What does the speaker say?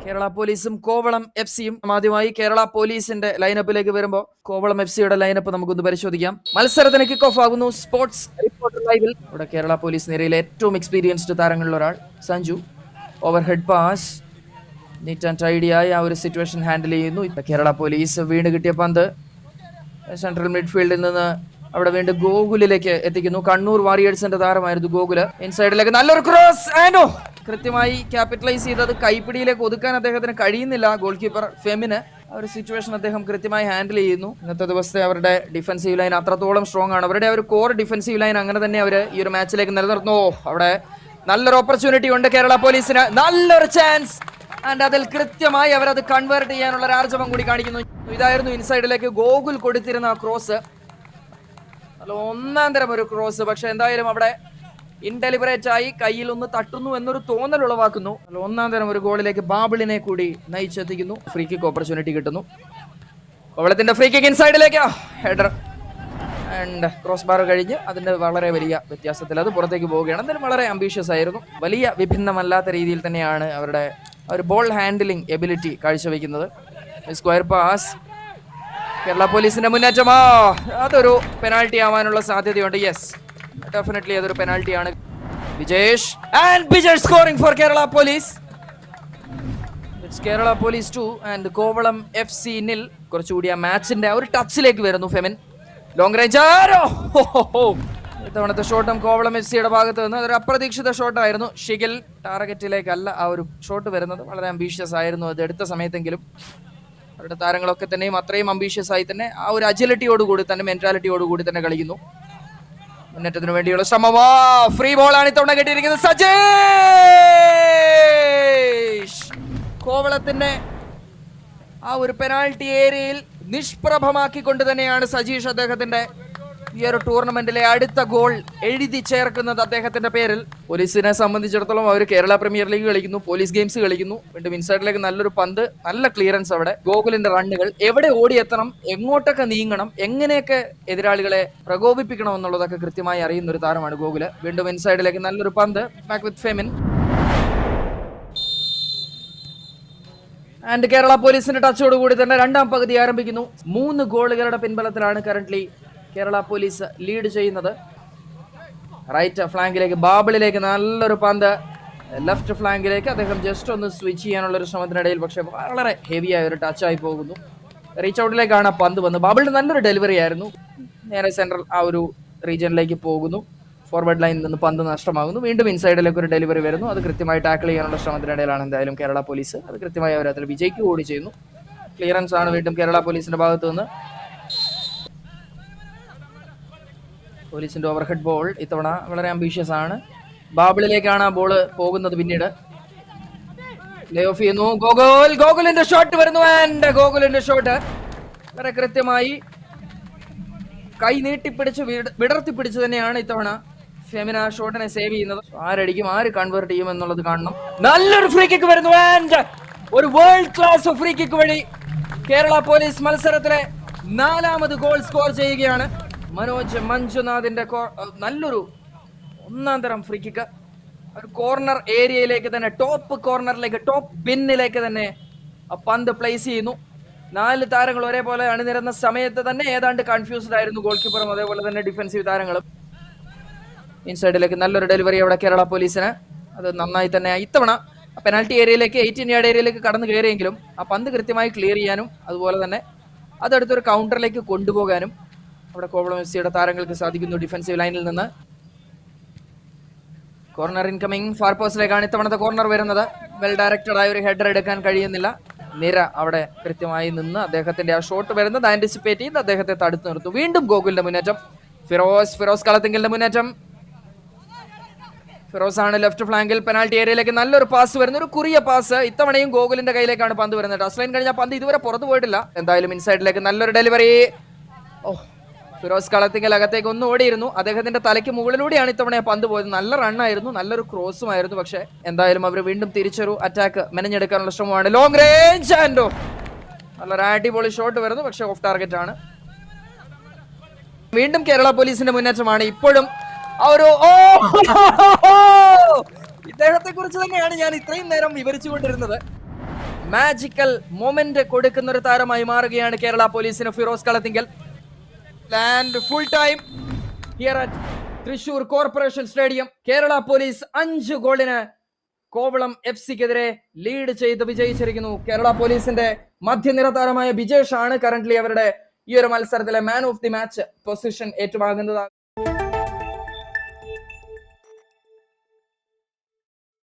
കേരള പോലീസും കോവളം എഫ്സിയും ആദ്യമായി കേരള പോലീസിന്റെ ലൈനപ്പിലേക്ക് വരുമ്പോൾ കോവളം എഫ്സിയുടെ ലൈനപ്പ് നമുക്കൊന്ന് പരിശോധിക്കാം. മത്സരത്തിന് കിക്ക് ഓഫ് ആകുന്നു. സ്പോർട്സ് റിപ്പോർട്ടർ ലൈവിൽ ഇവിടെ കേരള പോലീസ് നിരയിലെ ഏറ്റവും എക്സ്പീരിയൻസ്ഡ് താരങ്ങളിൽ ഒരാൾ Sanju. Over head pass neat and ടൈഡിയായി ആ ഒരു സിറ്റുവേഷൻ ഹാൻഡിൽ ചെയ്യുന്നു. കേരള പോലീസ് വീണ് കിട്ടിയ പന്ത് സെൻട്രൽ മിഡ്ഫീൽഡിൽ നിന്ന് അവിടെ വീണ്ടും ഗോകുലിലേക്ക് എത്തിക്കുന്നു. കണ്ണൂർ വാരിയേഴ്സിന്റെ താരമായിരുന്നു ഗോകുല്. ഇൻസൈഡിലേക്ക് നല്ലൊരു ക്രോസ് ആൻഡോ കൃത്യമായി ക്യാപിറ്റലൈസ് ചെയ്തത് കൈപ്പിടിയിലേക്ക് ഒതുക്കാൻ അദ്ദേഹത്തിന് കഴിയുന്നില്ല. ഗോൾ കീപ്പർ ഫെമിന് ആ ഒരു സിറ്റുവേഷൻ അദ്ദേഹം കൃത്യമായി ഹാൻഡിൽ ചെയ്യുന്നു. ഇന്നത്തെ ദിവസത്തെ അവരുടെ ഡിഫൻസീവ് ലൈൻ അത്രത്തോളം സ്ട്രോങ് ആണ്. അവരുടെ ഒരു കോർ ഡിഫൻസീവ് ലൈൻ അങ്ങനെ തന്നെ അവർ ഈ ഒരു മാച്ചിലേക്ക് നിലനിർത്തുന്നു. അവിടെ നല്ലൊരു ഓപ്പർച്യൂണിറ്റി ഉണ്ട് കേരള പോലീസിന്, നല്ലൊരു ചാൻസ്. ആൻഡ് അതിൽ കൃത്യമായി അവരത് കൺവേർട്ട് ചെയ്യാനുള്ള ഒരു ആർജവം കൂടി കാണിക്കുന്നു. ഇതായിരുന്നു ഇൻസൈഡിലേക്ക് ഗോകുൽ കൊടുത്തിരുന്ന ആ ക്രോസ്. അല്ല, ഒന്നാം തരം ഒരു ക്രോസ്. പക്ഷെ എന്തായാലും അവിടെ ഇൻഡെലിബറേറ്റ് ആയി കയ്യിൽ ഒന്ന് തട്ടുന്നു എന്നൊരു തോന്നൽ ഉളവാക്കുന്നു. ഒന്നാം തരം ഒരു ഗോളിലേക്ക് ബാബിളിനെ കൂടി നയിച്ചെത്തിക്കുന്നു. ഫ്രീ കിക്ക് ഓപ്പർച്യൂണിറ്റി കിട്ടുന്നു. കോവളത്തിന്റെ ഫ്രീ കിക്ക് ഇൻസൈഡിലേക്ക് ഹെഡർ ആൻഡ് ക്രോസ് ബാർ കഴിഞ്ഞ് അതിന്റെ വളരെ വലിയ വ്യത്യാസത്തിൽ അത് പുറത്തേക്ക് പോവുകയാണ്. എന്തായാലും വളരെ അംബീഷ്യസ് ആയിരുന്നു. വലിയ വിഭിന്നമല്ലാത്ത രീതിയിൽ തന്നെയാണ് അവരുടെ ഒരു ബോൾ ഹാൻഡിലിംഗ് എബിലിറ്റി കാഴ്ചവെക്കുന്നത്. സ്ക്വയർ പാസ്, കേരള പോലീസിന്റെ മുന്നേറ്റമാ, അതൊരു പെനാൽറ്റി ആവാനുള്ള സാധ്യതയുണ്ട്. യെസ്, ഡെഫിനറ്റ്ലി അതൊരു പെനാൽറ്റി ആണ്. Vijesh and Bijesh scoring for Kerala police. It's Kerala police 2 and Kovalam FC 0. കുറച്ചുകൂടി ആ മാച്ചിന്റെ ഒരു ടച്ചിലേക്ക് വരുന്നു ഫെമിൻ. ലോങ് റേഞ്ച് ആരോ ഇത്തവണത്തെ ഷോട്ടും കോവളം FC-യുടെ ഭാഗത്ത് നിന്ന് ഒരു അപ്രതീക്ഷിത ഷോട്ടായിരുന്നു. ഷിഗിൽ ടാർഗറ്റിലേക്കല്ല ആ ഒരു ഷോട്ട് വരുന്നത്. വളരെ അംബീഷ്യസ് ആയിരുന്നു അത് എടുത്ത സമയത്തെങ്കിലും. അവരുടെ താരങ്ങളൊക്കെ തന്നെയും അത്രയും അംബീഷ്യസ് ആയി തന്നെ ആ ഒരു അജിലിറ്റിയോടുകൂടി തന്നെ മെന്റാലിറ്റിയോടുകൂടി തന്നെ കളിക്കുന്നു. മുന്നേറ്റത്തിന് വേണ്ടിയുള്ള ശ്രമമാ. ഫ്രീ ബോളാണ് ഇത്തവണ കിട്ടിയിരിക്കുന്നത്. സജേഷ് കോവളത്തിന്റെ ആ ഒരു പെനാൽറ്റി ഏരിയയിൽ നിഷ്പ്രഭമാക്കിക്കൊണ്ട് തന്നെയാണ് സജീഷ് അദ്ദേഹത്തിന്റെ ഈ ഒരു ടൂർണമെന്റിലെ അടുത്ത ഗോൾ എഴുതി ചേർക്കുന്നത് അദ്ദേഹത്തിന്റെ പേരിൽ. പോലീസിനെ സംബന്ധിച്ചിടത്തോളം അവർ കേരള പ്രീമിയർ ലീഗ് കളിക്കുന്നു, പോലീസ് ഗെയിംസ് കളിക്കുന്നു. വീണ്ടും ഇൻസൈഡിലേക്ക് നല്ലൊരു പന്ത്, നല്ല ക്ലിയറൻസ്. അവിടെ ഗോകുലിന്റെ റണ്ണുകൾ, എവിടെ ഓടിയെത്തണം, എങ്ങോട്ടൊക്കെ നീങ്ങണം, എങ്ങനെയൊക്കെ എതിരാളികളെ പ്രകോപിപ്പിക്കണം എന്നുള്ളതൊക്കെ കൃത്യമായി അറിയുന്ന ഒരു താരമാണ് ഗോകുല്. വീണ്ടും ഇൻസൈഡിലേക്ക് നല്ലൊരു പന്ത്, back with Femin. And Kerala പോലീസിന്റെ ടച്ചോടുകൂടി തന്നെ രണ്ടാം പകുതി ആരംഭിക്കുന്നു. 3 ഗോളുകളുടെ പിൻബലത്തിലാണ് കറന്റ്ലി കേരള പോലീസ് ലീഡ് ചെയ്യുന്നത്. റൈറ്റ് ഫ്ലാങ്കിലേക്ക് ബാബിളിലേക്ക് നല്ലൊരു പന്ത്, ലെഫ്റ്റ് ഫ്ലാങ്കിലേക്ക് അദ്ദേഹം ജസ്റ്റ് ഒന്ന് സ്വിച്ച് ചെയ്യാനുള്ള ഒരു ശ്രമത്തിനിടയിൽ പക്ഷെ വളരെ ഹെവിയായ ഒരു ടച്ചായി പോകുന്നു. റീച്ച് ഔട്ടിലേക്കാണ് പന്ത് വന്നത്. ബാബിളിന് നല്ലൊരു ഡെലിവറി ആയിരുന്നു. നേരെ സെൻട്രൽ ആ ഒരു റീജിയനിലേക്ക് പോകുന്നു. ഫോർവേഡ് ലൈനിൽ നിന്ന് പന്ത് നഷ്ടമാകുന്നു. വീണ്ടും ഇൻസൈഡിലേക്ക് ഒരു ഡെലിവറി വരുന്നു. അത് കൃത്യമായി ടാക്കിൾ ചെയ്യാനുള്ള ശ്രമത്തിനിടയിലാണ് എന്തായാലും കേരള പോലീസ് അത് കൃത്യമായി അവർ അതിൽ വിജയിക്കുക കൂടി ചെയ്യുന്നു. ക്ലിയറൻസ് ആണ് വീണ്ടും കേരള പോലീസിന്റെ ഭാഗത്തു നിന്ന്. പോലീസിന്റെ ഓവർഹെഡ് ബോൾ ഇത്തവണ വളരെ അംബീഷ്യസ് ആണ്. ബാബിളിലേക്കാണ് ആ ബോൾ പോകുന്നത്. പിന്നീട് ലേ ഓഫ് ചെയ്യുന്നു. ഗോകുലിന്റെ ഷോട്ട് വരുന്നു. ആൻഡ് ഗോകുലിന്റെ ഷോട്ട് വളരെ കൃത്യമായി കൈ നീട്ടിപ്പിടിച്ച് വിടർത്തിപ്പിടിച്ച് തന്നെയാണ് ഇത്തവണ ഫെമിന ഷോട്ടിനെ സേവ് ചെയ്യുന്നത്. ആരടിക്കും, ആര് കൺവേർട്ട് ചെയ്യും എന്നുള്ളത് കാണണം. നല്ലൊരു ഫ്രീ കിക്ക് വരുന്നു. ആൻഡ് ഒരു വേൾഡ് ക്ലാസ് ഫ്രീ കിക്ക് വഴി കേരള പോലീസ് മത്സരത്തിലെ 4ാമത് ഗോൾ സ്കോർ ചെയ്യുകയാണ്. മനോജ് മഞ്ജുനാഥിന്റെ നല്ലൊരു ഒന്നാം തരം ഫ്രീ കിക്ക്. ഒരു കോർണർ ഏരിയയിലേക്ക് തന്നെ, ടോപ്പ് കോർണറിലേക്ക്, ടോപ്പ് പിന്നിലേക്ക് തന്നെ ആ പന്ത് പ്ലേസ് ചെയ്യുന്നു. 4 താരങ്ങൾ ഒരേപോലെ അണിനിരുന്ന സമയത്ത് തന്നെ ഏതാണ്ട് കൺഫ്യൂസ്ഡ് ആയിരുന്നു ഗോൾ കീപ്പറും അതേപോലെ തന്നെ ഡിഫൻസീവ് താരങ്ങളും. ഇൻസൈഡിലേക്ക് നല്ലൊരു ഡെലിവറി അവിടെ കേരള പോലീസിന്. അത് നന്നായി തന്നെ ഇത്തവണ പെനാൽറ്റി ഏരിയയിലേക്ക് 18 യാർഡ് ഏരിയയിലേക്ക് കടന്നു കയറിയെങ്കിലും ആ പന്ത് കൃത്യമായി ക്ലിയർ ചെയ്യാനും അതുപോലെ തന്നെ അതെടുത്തൊരു കൗണ്ടറിലേക്ക് കൊണ്ടുപോകാനും അവിടെ കോവളം FC-യുടെ താരങ്ങൾക്ക് സാധിക്കുന്നു. ഡിഫൻസീവ് ലൈനിൽ നിന്ന് കോർണർ ഇൻകമിംഗ്. ഫാർ പോസ്റ്റിലേക്കാണ് ഇത്തവണത്തെ കോർണർ വരുന്നത്. വെൽ ഡയറക്റ്റഡ് ആയ ഒരു ഹെഡർ എടുക്കാൻ കഴിയുന്നില്ല. നിര അവിടെ കൃത്യമായി നിന്ന് അദ്ദേഹത്തിന്റെ ആ ഷോട്ട് വരുന്നത് ആന്റിസിപ്പേറ്റ് ചെയ്ത് അദ്ദേഹത്തെ തടുത്തു നിർത്തും. വീണ്ടും ഗോകുലിന്റെ മുന്നേറ്റം. ഫിറോസ് കളത്തിങ്കലിന്റെ മുന്നേറ്റം. ഫിറോസ് ആണ് ലെഫ്റ്റ് ഫ്ലാങ്കിൽ. പെനാൽറ്റി ഏരിയയിലേക്ക് നല്ലൊരു പാസ് വരുന്നു, ഒരു കുറിയ പാസ്. ഇത്തവണയും ഗോകുലിന്റെ കയ്യിലേക്കാണ് പന്ത് വരുന്നത്. ടച്ച് ലൈൻ കഴിഞ്ഞ പന്ത് ഇതുവരെ പുറത്തു പോയിട്ടില്ല. എന്തായാലും ഇൻസൈഡിലേക്ക് നല്ലൊരു ഡെലിവറി. ഫിറോസ് കളത്തിങ്കൽ അകത്തേക്ക് ഒന്ന് ഓടിയിരുന്നു. അദ്ദേഹത്തിന്റെ തലയ്ക്ക് മുകളിലൂടെയാണ് ഇത്തവണ പന്ത് പോയത്. നല്ല റണ്ണായിരുന്നു, നല്ലൊരു ക്രോസും ആയിരുന്നു. പക്ഷെ എന്തായാലും അവർ വീണ്ടും തിരിച്ചൊരു അറ്റാക്ക് മെനഞ്ഞെടുക്കാനുള്ള ശ്രമമാണ്. ലോങ് റേഞ്ച് ആൻഡോ നല്ലൊരു അടിപൊളി ഷോട്ട് വരുന്നു, പക്ഷെ ഓഫ് ടാർഗറ്റ് ആണ്. വീണ്ടും കേരള പോലീസിന്റെ മുന്നേറ്റമാണ്. ഇപ്പോഴും ആ ഒരു ഇദ്ദേഹത്തെ കുറിച്ച് തന്നെയാണ് ഞാൻ ഇത്രയും നേരം വിവരിച്ചുകൊണ്ടിരുന്നത്. മാജിക്കൽ മൊമെന്റ് കൊടുക്കുന്ന ഒരു താരമായി മാറുകയാണ് കേരള പോലീസിന് Firoz Kalathingal. And full time here at Thrissur corporation stadium. Kerala police 5 ഗോളിന് കോവളം FCക്കെതിരെ ലീഡ് ചെയ്ത് വിജയിച്ചിരിക്കുന്നു. കേരള പോലീസിന്റെ മധ്യനിര താരമായ ബിജേഷ് ആണ് കറന്റ്ലി അവരുടെ ഈ ഒരു മത്സരത്തിലെ man of the match position ഏറ്റുവാങ്ങുന്നത്.